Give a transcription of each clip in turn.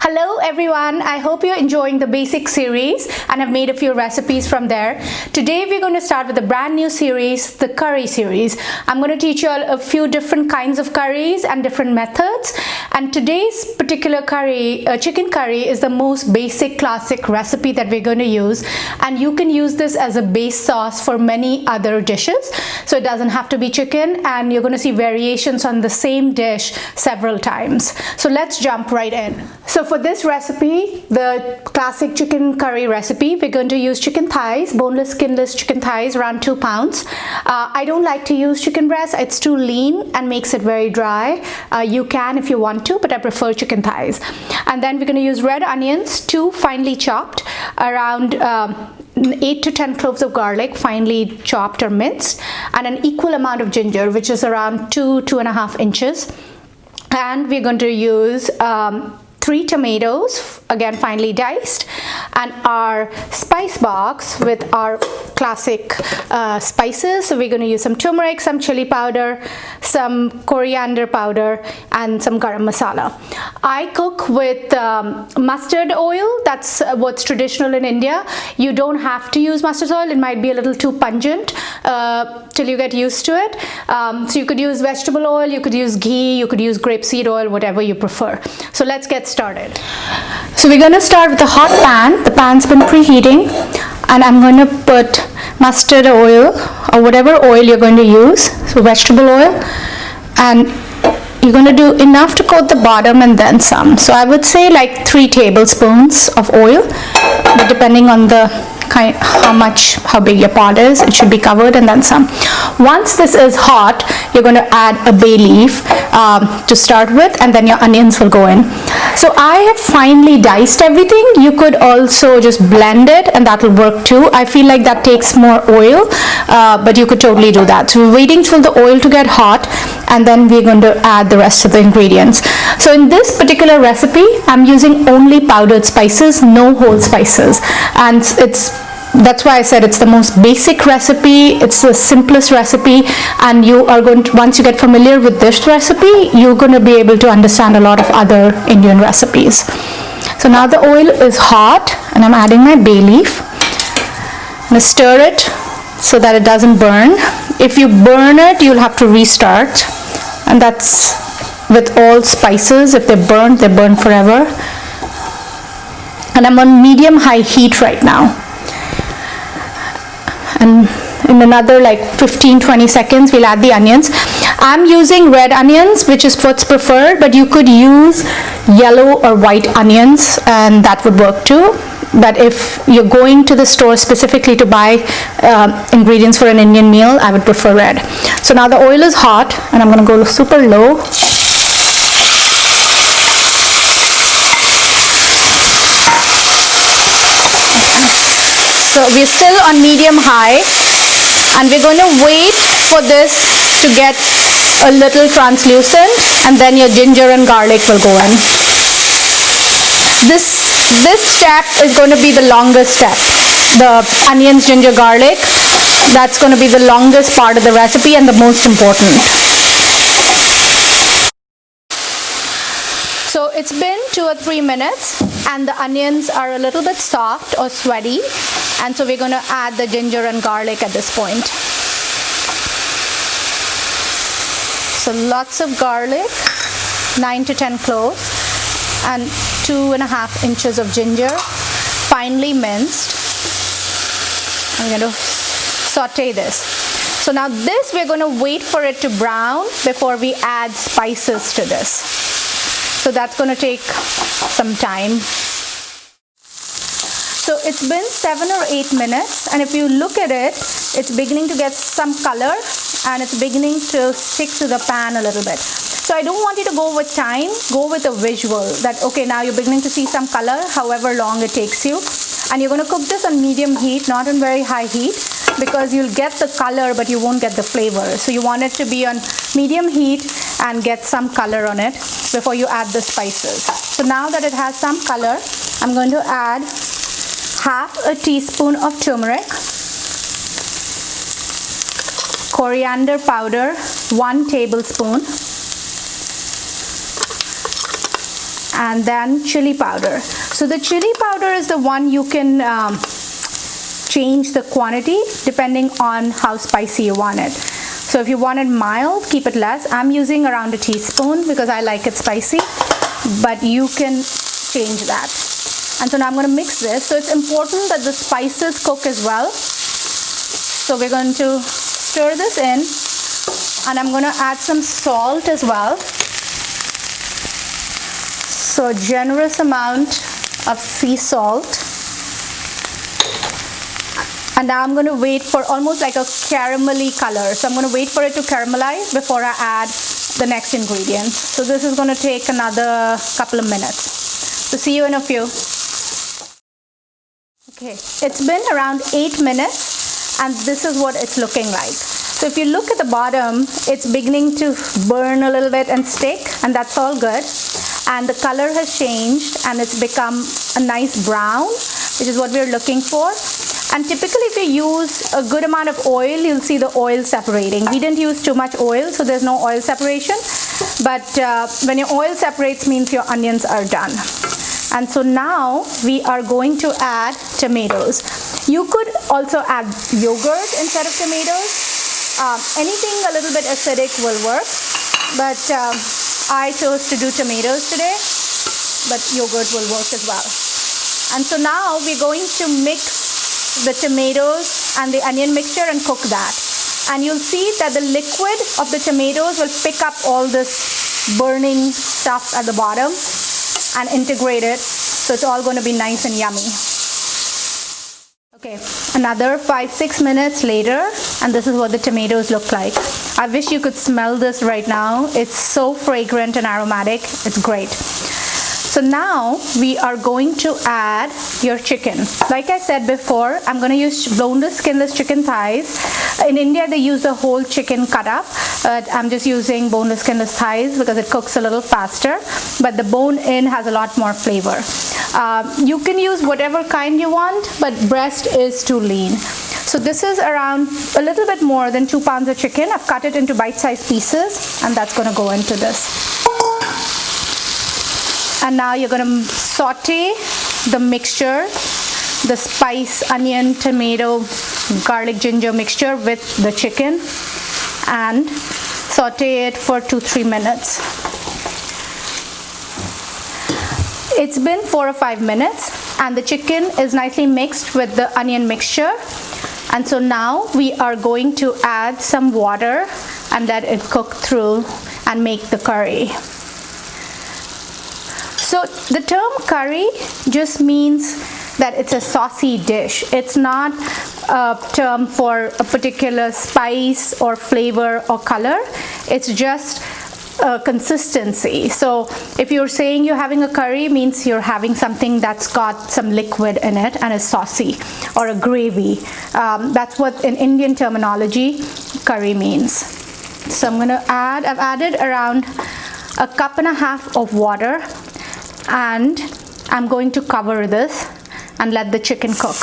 Hello everyone, I hope you're enjoying the basic series and I've made a few recipes from there. Today we're going to start with a brand new series, the curry series. I'm going to teach you all a few different kinds of curries and different methods, and today's particular curry, chicken curry, is the most basic classic recipe that we're going to use, and you can use this as a base sauce for many other dishes. So it doesn't have to be chicken, and you're going to see variations on the same dish several times. So let's jump right in. So for this recipe, the classic chicken curry recipe, we're going to use chicken thighs, boneless, skinless chicken thighs, around 2 pounds. I don't like to use chicken breast, it's too lean and makes it very dry. You can if you want to, but I prefer chicken thighs. And then we're going to use red onions, 2 finely chopped, around 8 to 10 cloves of garlic, finely chopped or minced, and an equal amount of ginger, which is around 2.5 inches. And we're going to use 3 tomatoes, again finely diced, and our spice box with our classic spices. So we're going to use some turmeric, some chili powder, some coriander powder, and some garam masala. I cook with mustard oil. That's what's traditional in India. You don't have to use mustard oil. It might be a little too pungent till you get used to it. So you could use vegetable oil, you could use ghee, you could use grapeseed oil, whatever you prefer. So let's get started. So we're going to start with a hot pan. The pan's been preheating, and I'm going to put mustard oil or whatever oil you're going to use, so vegetable oil, and you're going to do enough to coat the bottom and then some. So I would say like 3 tablespoons of oil, but depending on the kind, how big your pot is, it should be covered, and then some. Once this is hot, you're going to add a bay leaf to start with, and then your onions will go in. So I have finely diced everything. You could also just blend it, and that will work too. I feel like that takes more oil, but you could totally do that. So we're waiting for the oil to get hot, and then we're going to add the rest of the ingredients. So in this particular recipe, I'm using only powdered spices, no whole spices, and that's why I said it's the most basic recipe, it's the simplest recipe, and you are going to, once you get familiar with this recipe, you're going to be able to understand a lot of other Indian recipes. So now the oil is hot, and I'm adding my bay leaf. I'm going to stir it so that it doesn't burn. If you burn it, you'll have to restart, and that's with all spices. If they burn forever. And I'm on medium-high heat right now. And in another like 15-20 seconds we'll add the onions. I'm using red onions, which is what's preferred, but you could use yellow or white onions, and that would work too. But if you're going to the store specifically to buy ingredients for an Indian meal, I would prefer red. So now the oil is hot, and I'm going to go super low. So we're still on medium-high, and we're going to wait for this to get a little translucent, and then your ginger and garlic will go in. This step is going to be the longest step. The onions, ginger, garlic, that's going to be the longest part of the recipe and the most important. So it's been 2 or 3 minutes, and the onions are a little bit soft or sweaty, and so we're going to add the ginger and garlic at this point. So lots of garlic, 9 to 10 cloves, and 2.5 inches of ginger, finely minced. I'm going to saute this. So now this, we're going to wait for it to brown before we add spices to this. So that's going to take some time. So it's been 7 or 8 minutes, and if you look at it, it's beginning to get some color, and it's beginning to stick to the pan a little bit. So I don't want you to go with time, go with a visual that, okay, now you're beginning to see some color, however long it takes you. And you're going to cook this on medium heat, not on very high heat, because you'll get the color but you won't get the flavor. So you want it to be on medium heat and get some color on it before you add the spices. So now that it has some color, I'm going to add half a teaspoon of turmeric, coriander powder, 1 tablespoon, and then chili powder. So the chili powder is the one you can change the quantity depending on how spicy you want it. So if you want it mild, keep it less. I'm using around a teaspoon because I like it spicy, but you can change that. And so now I'm going to mix this. So it's important that the spices cook as well. So we're going to stir this in, and I'm going to add some salt as well. So a generous amount of sea salt. And now I'm going to wait for almost like a caramelly color. So I'm going to wait for it to caramelize before I add the next ingredients. So this is going to take another couple of minutes. So see you in a few. Okay, it's been around 8 minutes and this is what it's looking like. So if you look at the bottom, it's beginning to burn a little bit and stick, and that's all good. And the color has changed and it's become a nice brown, which is what we're looking for. And typically if you use a good amount of oil, you'll see the oil separating. We didn't use too much oil, so there's no oil separation. But when your oil separates means your onions are done. And so now we are going to add tomatoes. You could also add yogurt instead of tomatoes. Anything a little bit acidic will work. But I chose to do tomatoes today, but yogurt will work as well. And so now we're going to mix the tomatoes and the onion mixture and cook that. And you'll see that the liquid of the tomatoes will pick up all this burning stuff at the bottom and integrate it, so it's all going to be nice and yummy. Okay, another 5-6 minutes later, and this is what the tomatoes look like. I wish you could smell this right now. It's so fragrant and aromatic. It's great. So now we are going to add your chicken. Like I said before, I'm going to use boneless, skinless chicken thighs. In India, they use the whole chicken cut up, but I'm just using boneless, skinless thighs because it cooks a little faster, but the bone-in has a lot more flavor. You can use whatever kind you want, but breast is too lean. So this is around a little bit more than 2 pounds of chicken. I've cut it into bite-sized pieces, and that's going to go into this. And now you're going to saute the mixture, the spice, onion, tomato, garlic, ginger mixture with the chicken, and saute it for 2-3 minutes. It's been 4 or 5 minutes and the chicken is nicely mixed with the onion mixture. And so now we are going to add some water and let it cook through and make the curry. So the term curry just means that it's a saucy dish. It's not a term for a particular spice or flavor or color. It's just a consistency. So if you're saying you're having a curry, means you're having something that's got some liquid in it and is saucy, or a gravy. That's what in Indian terminology curry means. So I'm going to add, I've added around 1.5 cups of water, and I'm going to cover this and let the chicken cook.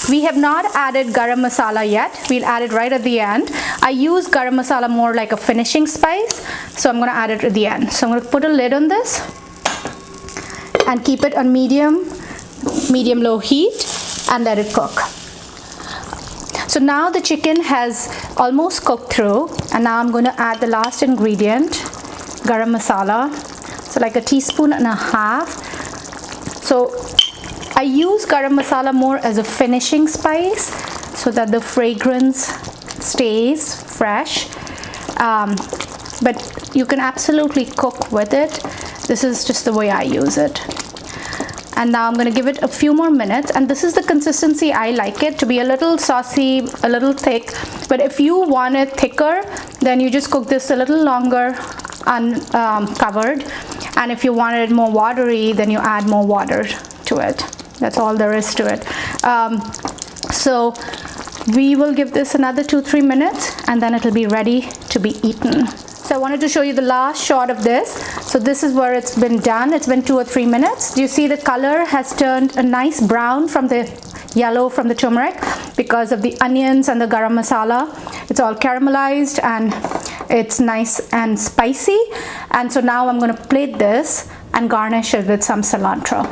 We have not added garam masala yet. We'll add it right at the end. I use garam masala more like a finishing spice, so I'm going to add it at the end. So I'm going to put a lid on this and keep it on medium-low heat and let it cook. So now the chicken has almost cooked through, and now I'm going to add the last ingredient, garam masala. So like 1.5 teaspoons. So I use garam masala more as a finishing spice so that the fragrance stays fresh. But you can absolutely cook with it. This is just the way I use it. And now I'm going to give it a few more minutes, and this is the consistency I like it to be, a little saucy, a little thick. But if you want it thicker, then you just cook this a little longer uncovered. And if you wanted it more watery, then you add more water to it. That's all there is to it. So we will give this another 2-3 minutes, and then it'll be ready to be eaten. So I wanted to show you the last shot of this. So this is where it's been done. It's been 2 or 3 minutes. Do you see the color has turned a nice brown from the yellow from the turmeric because of the onions and the garam masala? It's all caramelized and it's nice and spicy. And so now I'm going to plate this and garnish it with some cilantro.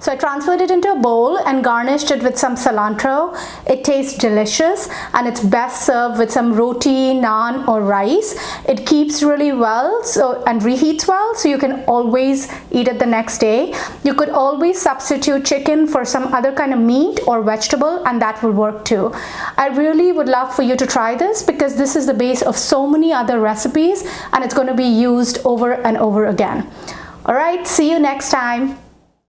So I transferred it into a bowl and garnished it with some cilantro. It tastes delicious and it's best served with some roti, naan or rice. It keeps really well and reheats well, so you can always eat it the next day. You could always substitute chicken for some other kind of meat or vegetable, and that will work too. I really would love for you to try this because this is the base of so many other recipes and it's going to be used over and over again. All right, see you next time.